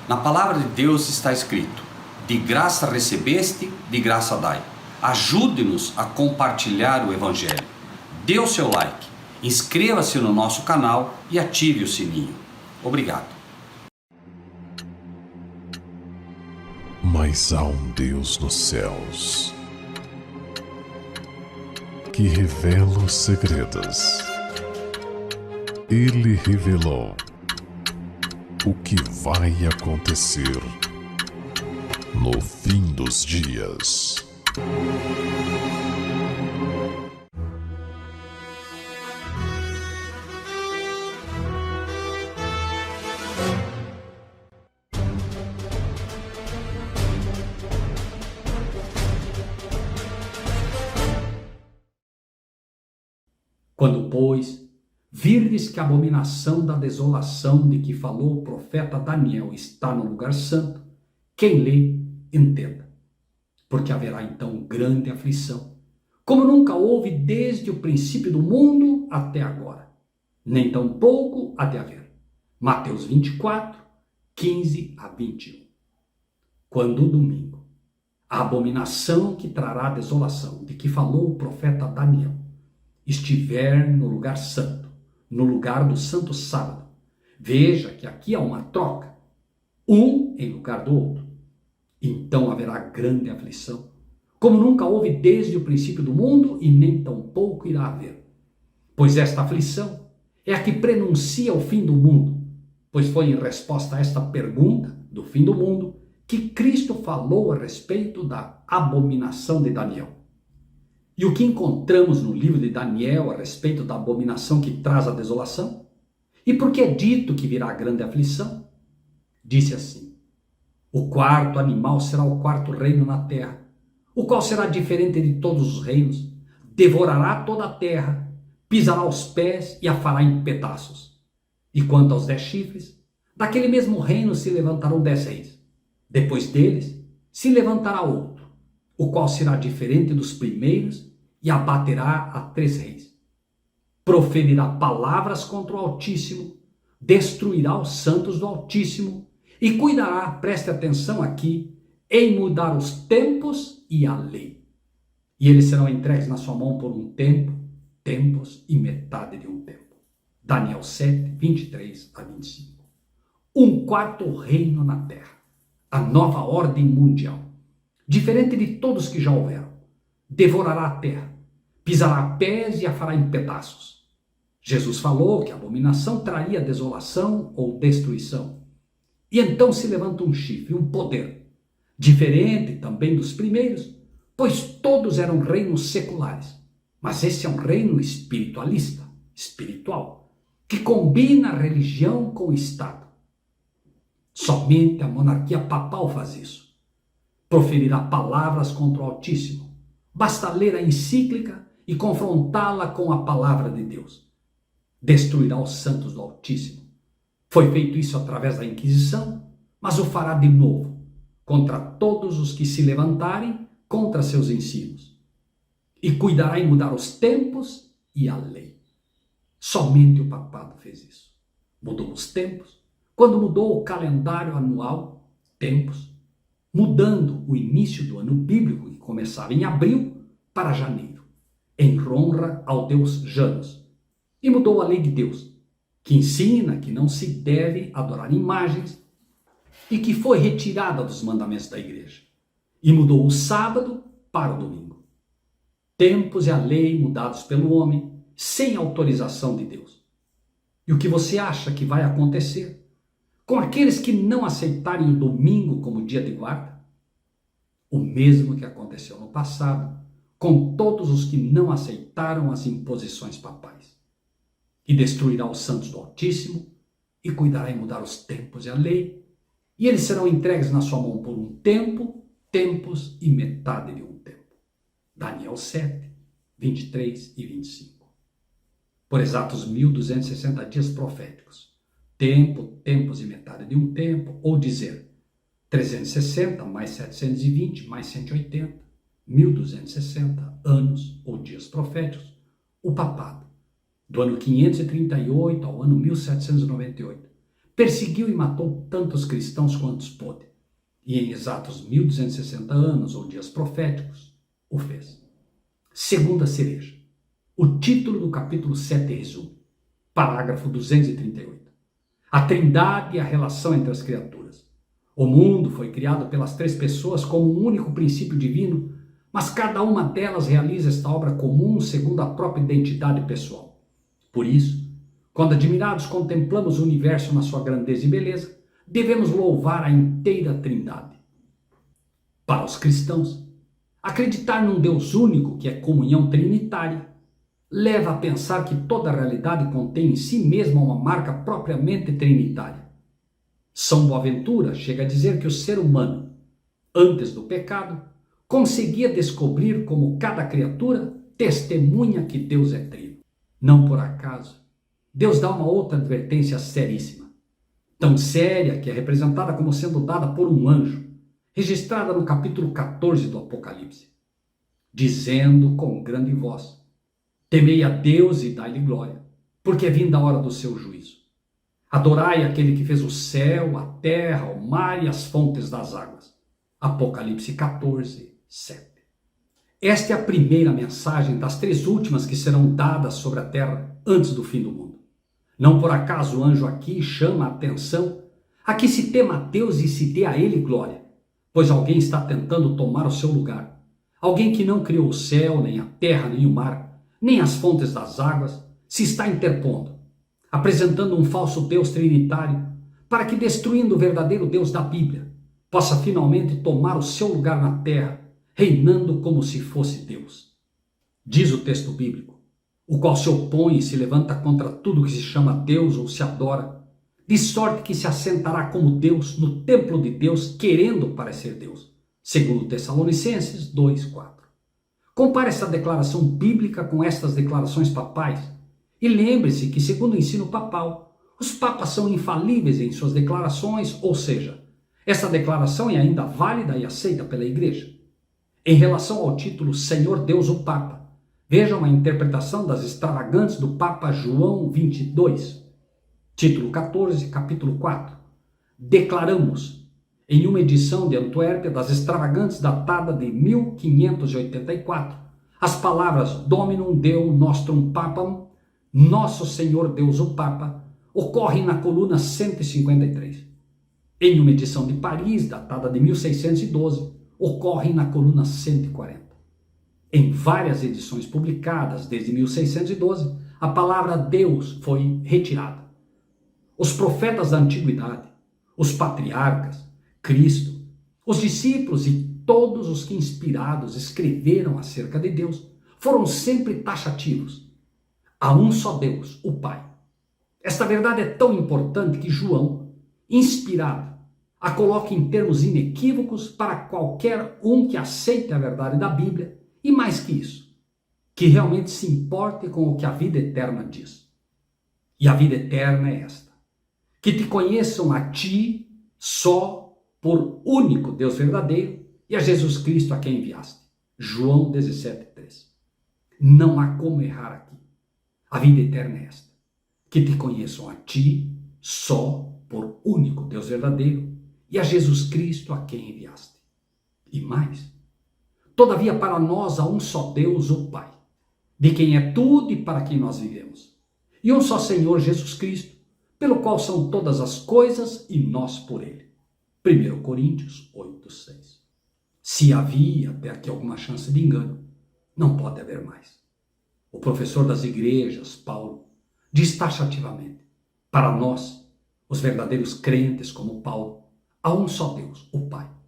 Na palavra de Deus está escrito: de graça recebeste, de graça dai. Ajude-nos a compartilhar o Evangelho. Dê o seu like, inscreva-se no nosso canal e ative o sininho. Obrigado. Mas há um Deus nos céus que revela os segredos. Ele revelou o que vai acontecer no fim dos dias. Quando, pois, virdes que a abominação da desolação de que falou o profeta Daniel está no lugar santo, quem lê, entenda. Porque haverá então grande aflição, como nunca houve desde o princípio do mundo até agora, nem tampouco há de haver. Mateus 24, 15 a 21. Quando o domingo, a abominação que trará desolação, de que falou o profeta Daniel, estiver no lugar santo, no lugar do santo sábado, veja que aqui há uma troca, um em lugar do outro. Então haverá grande aflição, como nunca houve desde o princípio do mundo e nem tampouco irá haver. Pois esta aflição é a que prenuncia o fim do mundo, pois foi em resposta a esta pergunta do fim do mundo que Cristo falou a respeito da abominação de Daniel. E o que encontramos no livro de Daniel a respeito da abominação que traz a desolação? E por que é dito que virá grande aflição? Disse assim: o quarto animal será o quarto reino na terra, o qual será diferente de todos os reinos, devorará toda a terra, pisará os pés e a fará em pedaços. E quanto aos 10 chifres, daquele mesmo reino se levantarão 10 reis. Depois deles se levantará outro, o qual será diferente dos primeiros e abaterá a 3 reis. Proferirá palavras contra o Altíssimo, destruirá os santos do Altíssimo e cuidará, preste atenção aqui, em mudar os tempos e a lei. E eles serão entregues na sua mão por um tempo, tempos e metade de um tempo. Daniel 7, 23 a 25. Um quarto reino na terra, a nova ordem mundial, diferente de todos que já houveram, devorará a terra, pisará pés e a fará em pedaços. Jesus falou que a abominação traria desolação ou destruição. E então se levanta um chifre, um poder, diferente também dos primeiros, pois todos eram reinos seculares. Mas esse é um reino espiritualista, espiritual, que combina a religião com o Estado. Somente a monarquia papal faz isso. Proferirá palavras contra o Altíssimo. Basta ler a encíclica e confrontá-la com a palavra de Deus. Destruirá os santos do Altíssimo. Foi feito isso através da Inquisição, mas o fará de novo contra todos os que se levantarem contra seus ensinos. E cuidará em mudar os tempos e a lei. Somente o papado fez isso. Mudou os tempos, quando mudou o calendário anual, tempos, mudando o início do ano bíblico, que começava em abril, para janeiro, em honra ao deus Janus. E mudou a lei de Deus, que ensina que não se deve adorar imagens e que foi retirada dos mandamentos da igreja. E mudou o sábado para o domingo. Tempos e a lei mudados pelo homem, sem autorização de Deus. E o que você acha que vai acontecer com aqueles que não aceitarem o domingo como dia de guarda? O mesmo que aconteceu no passado com todos os que não aceitaram as imposições papais. E destruirá os santos do Altíssimo e cuidará em mudar os tempos e a lei, e eles serão entregues na sua mão por um tempo, tempos e metade de um tempo. Daniel 7, 23 e 25. Por exatos 1260 dias proféticos, tempo, tempos e metade de um tempo, ou dizer 360 mais 720 mais 180, 1260 anos ou dias proféticos, o papado, do ano 538 ao ano 1798, perseguiu e matou tantos cristãos quantos pôde, e em exatos 1260 anos, ou dias proféticos, o fez. Segunda cereja. O título do capítulo 7 resume. Parágrafo 238. A trindade e a relação entre as criaturas. O mundo foi criado pelas três pessoas como um único princípio divino, mas cada uma delas realiza esta obra comum segundo a própria identidade pessoal. Por isso, quando admirados contemplamos o universo na sua grandeza e beleza, devemos louvar a inteira trindade. Para os cristãos, acreditar num Deus único, que é comunhão trinitária, leva a pensar que toda a realidade contém em si mesma uma marca propriamente trinitária. São Boaventura chega a dizer que o ser humano, antes do pecado, conseguia descobrir como cada criatura testemunha que Deus é trino. Não por acaso, Deus dá uma outra advertência seríssima, tão séria que é representada como sendo dada por um anjo, registrada no capítulo 14 do Apocalipse, dizendo com grande voz: temei a Deus e dai-lhe glória, porque é vinda a hora do seu juízo. Adorai aquele que fez o céu, a terra, o mar e as fontes das águas. Apocalipse 14, 7. Esta é a primeira mensagem das três últimas que serão dadas sobre a terra antes do fim do mundo. Não por acaso o anjo aqui chama a atenção a que se tema a Deus e se dê a ele glória, pois alguém está tentando tomar o seu lugar. Alguém que não criou o céu, nem a terra, nem o mar, nem as fontes das águas, se está interpondo, apresentando um falso Deus trinitário, para que, destruindo o verdadeiro Deus da Bíblia, possa finalmente tomar o seu lugar na terra, reinando como se fosse Deus. Diz o texto bíblico: o qual se opõe e se levanta contra tudo que se chama Deus ou se adora, de sorte que se assentará como Deus no templo de Deus, querendo parecer Deus. Segundo Tessalonicenses 2:4. Compare essa declaração bíblica com estas declarações papais e lembre-se que, segundo o ensino papal, os papas são infalíveis em suas declarações, ou seja, essa declaração é ainda válida e aceita pela Igreja. Em relação ao título Senhor Deus o Papa, vejam a interpretação das extravagantes do Papa João 22. Título 14, capítulo 4. Declaramos, em uma edição de Antuérpia das extravagantes datada de 1584, as palavras Dominum Deum Nostrum Papam, Nosso Senhor Deus o Papa, ocorrem na coluna 153. Em uma edição de Paris, datada de 1612, ocorrem na coluna 140. Em várias edições publicadas desde 1612, a palavra Deus foi retirada. Os profetas da antiguidade, os patriarcas, Cristo, os discípulos e todos os que inspirados escreveram acerca de Deus foram sempre taxativos. Há um só Deus, o Pai. Esta verdade é tão importante que João, inspirado, a coloca em termos inequívocos para qualquer um que aceite a verdade da Bíblia e, mais que isso, que realmente se importe com o que a vida eterna diz. E a vida eterna é esta: que te conheçam a ti só por único Deus verdadeiro e a Jesus Cristo a quem enviaste. João 17:3. Não há como errar aqui. A vida eterna é esta: que te conheçam a ti só por único Deus verdadeiro e a Jesus Cristo a quem enviaste. E mais, todavia para nós há um só Deus, o Pai, de quem é tudo e para quem nós vivemos, e um só Senhor Jesus Cristo, pelo qual são todas as coisas e nós por ele. 1 Coríntios 8:6. Se havia até aqui alguma chance de engano, não pode haver mais. O professor das igrejas, Paulo, diz taxativamente: para nós, os verdadeiros crentes como Paulo, há um só Deus, o Pai.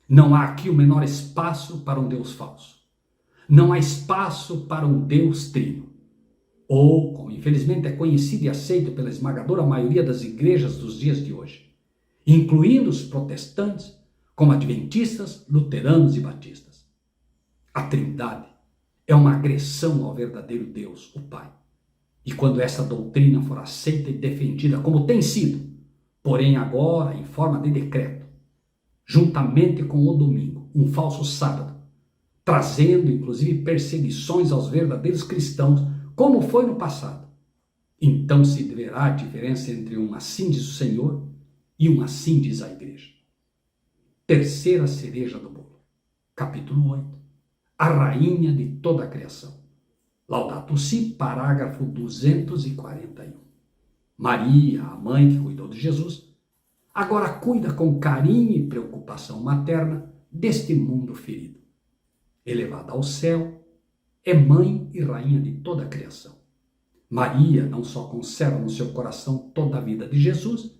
Não há aqui o menor espaço para um Deus falso. Não há espaço para um Deus trino. Ou, como infelizmente é conhecido e aceito pela esmagadora maioria das igrejas dos dias de hoje, incluindo os protestantes, como adventistas, luteranos e batistas. A Trindade é uma agressão ao verdadeiro Deus, o Pai. E quando essa doutrina for aceita e defendida como tem sido, porém agora em forma de decreto, juntamente com o domingo, um falso sábado, trazendo inclusive perseguições aos verdadeiros cristãos, como foi no passado, Então se verá a diferença entre um assim diz o Senhor e um assim diz a igreja. Terceira cereja do bolo. Capítulo 8. A rainha de toda a criação. Laudato Si, parágrafo 241. Maria, a mãe que cuidou de Jesus, agora cuida com carinho e preocupação materna deste mundo ferido. Elevada ao céu, é mãe e rainha de toda a criação. Maria não só conserva no seu coração toda a vida de Jesus,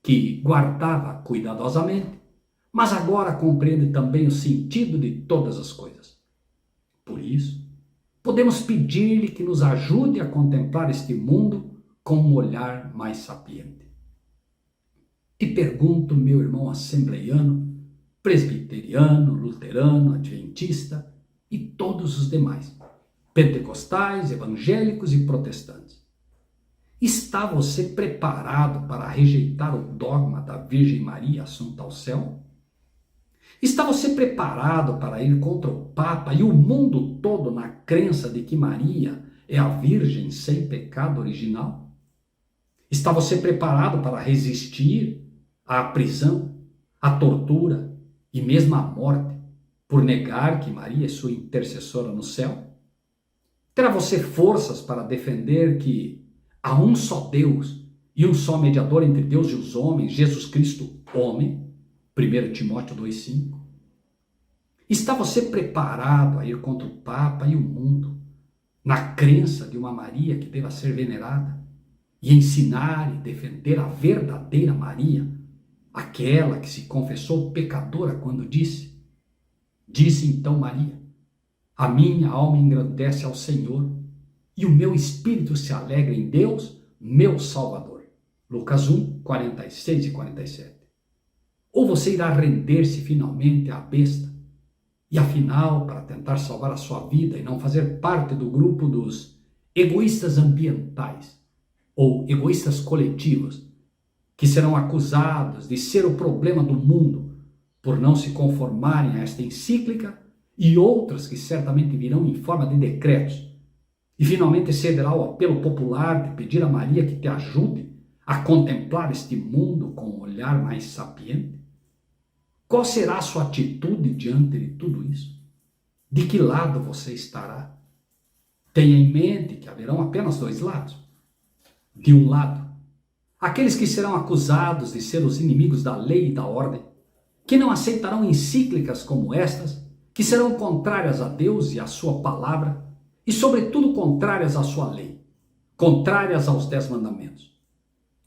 que guardava cuidadosamente, mas agora compreende também o sentido de todas as coisas. Por isso, podemos pedir-lhe que nos ajude a contemplar este mundo com um olhar mais sapiente. Te pergunto, meu irmão assembleiano, presbiteriano, luterano, adventista e todos os demais, pentecostais, evangélicos e protestantes. Está você preparado para rejeitar o dogma da Virgem Maria assunta ao céu? Está você preparado para ir contra o Papa e o mundo todo na crença de que Maria é a Virgem sem pecado original? Está você preparado para resistir à prisão, à tortura e mesmo à morte por negar que Maria é sua intercessora no céu? Terá você forças para defender que há um só Deus e um só mediador entre Deus e os homens, Jesus Cristo, homem? 1 Timóteo 2,5. Está você preparado a ir contra o Papa e o mundo, na crença de uma Maria que deva ser venerada, e ensinar e defender a verdadeira Maria, aquela que se confessou pecadora quando disse então Maria: a minha alma engrandece ao Senhor, e o meu espírito se alegra em Deus, meu Salvador. Lucas 1, 46 e 47. Ou você irá render-se finalmente à besta, e afinal, para tentar salvar a sua vida e não fazer parte do grupo dos egoístas ambientais ou egoístas coletivos, que serão acusados de ser o problema do mundo por não se conformarem a esta encíclica, e outras que certamente virão em forma de decretos, e finalmente cederá ao apelo popular de pedir a Maria que te ajude a contemplar este mundo com um olhar mais sapiente? Qual será a sua atitude diante de tudo isso? De que lado você estará? Tenha em mente que haverão apenas dois lados. De um lado, aqueles que serão acusados de ser os inimigos da lei e da ordem, que não aceitarão encíclicas como estas, que serão contrárias a Deus e à sua palavra, e sobretudo contrárias à sua lei, contrárias aos 10 mandamentos.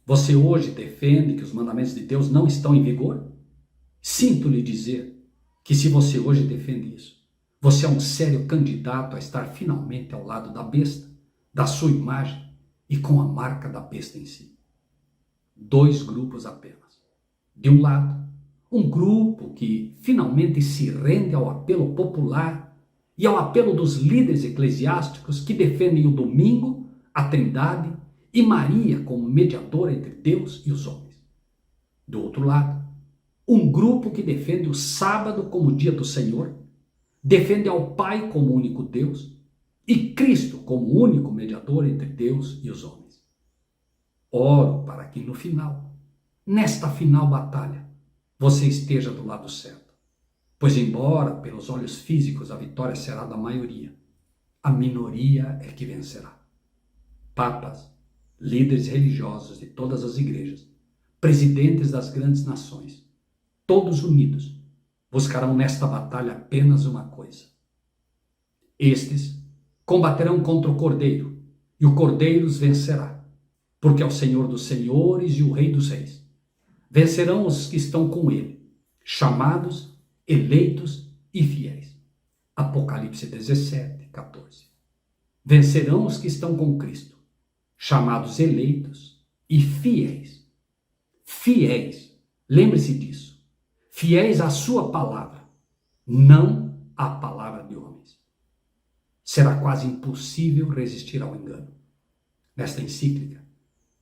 Você hoje defende que os mandamentos de Deus não estão em vigor? Sinto lhe dizer que se você hoje defende isso, você é um sério candidato a estar finalmente ao lado da besta, da sua imagem e com a marca da besta em si. Dois grupos apenas. De um lado, um grupo que finalmente se rende ao apelo popular e ao apelo dos líderes eclesiásticos que defendem o domingo, a Trindade e Maria como mediadora entre Deus e os homens. Do outro lado, um grupo que defende o sábado como dia do Senhor, defende ao Pai como único Deus e Cristo como único mediador entre Deus e os homens. Oro para que no final, nesta final batalha, você esteja do lado certo, pois embora pelos olhos físicos a vitória será da maioria, a minoria é que vencerá. Papas, líderes religiosos de todas as igrejas, presidentes das grandes nações, todos unidos, buscarão nesta batalha apenas uma coisa. Estes combaterão contra o Cordeiro, e o Cordeiro os vencerá, porque é o Senhor dos senhores e o Rei dos reis. Vencerão os que estão com ele, chamados, eleitos e fiéis. Apocalipse 17, 14. Vencerão os que estão com Cristo, chamados, eleitos e fiéis. Fiéis, lembre-se disso. Fiéis à sua palavra, não à palavra de homens. Será quase impossível resistir ao engano. Nesta encíclica,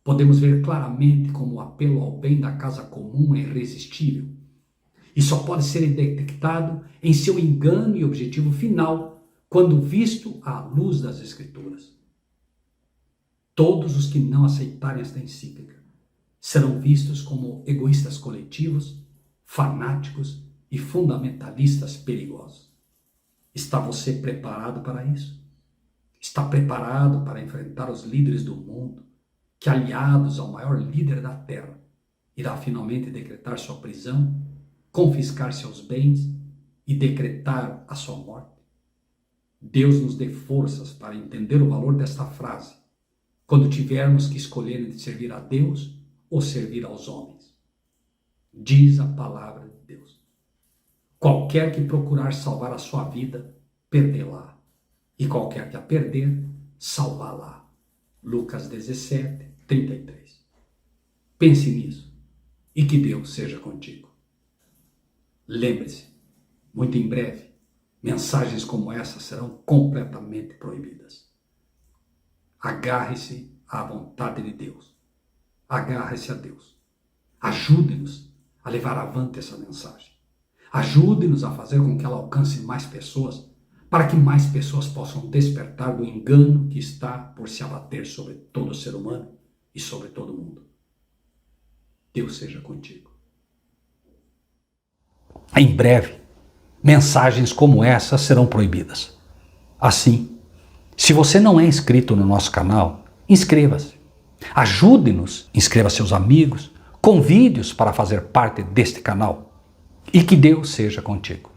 podemos ver claramente como o apelo ao bem da casa comum é irresistível e só pode ser detectado em seu engano e objetivo final quando visto à luz das Escrituras. Todos os que não aceitarem esta encíclica serão vistos como egoístas coletivos, fanáticos e fundamentalistas perigosos. Está você preparado para isso? Está preparado para enfrentar os líderes do mundo, que, aliados ao maior líder da terra, irá finalmente decretar sua prisão, confiscar seus bens e decretar a sua morte? Deus nos dê forças para entender o valor desta frase, quando tivermos que escolher entre servir a Deus ou servir aos homens. Diz a palavra de Deus: qualquer que procurar salvar a sua vida, perdê-la, e qualquer que a perder, salvá-la. Lucas 17, 33. Pense nisso e que Deus seja contigo. Lembre-se, muito em breve, mensagens como essa serão completamente proibidas. Agarre-se à vontade de Deus. Agarre-se a Deus. Ajude-nos a levar avante essa mensagem. Ajude-nos a fazer com que ela alcance mais pessoas, para que mais pessoas possam despertar do engano que está por se abater sobre todo ser humano e sobre todo mundo. Deus seja contigo. Em breve, mensagens como essa serão proibidas. Assim, se você não é inscrito no nosso canal, inscreva-se. Ajude-nos, inscreva seus amigos, convide-os para fazer parte deste canal. E que Deus seja contigo.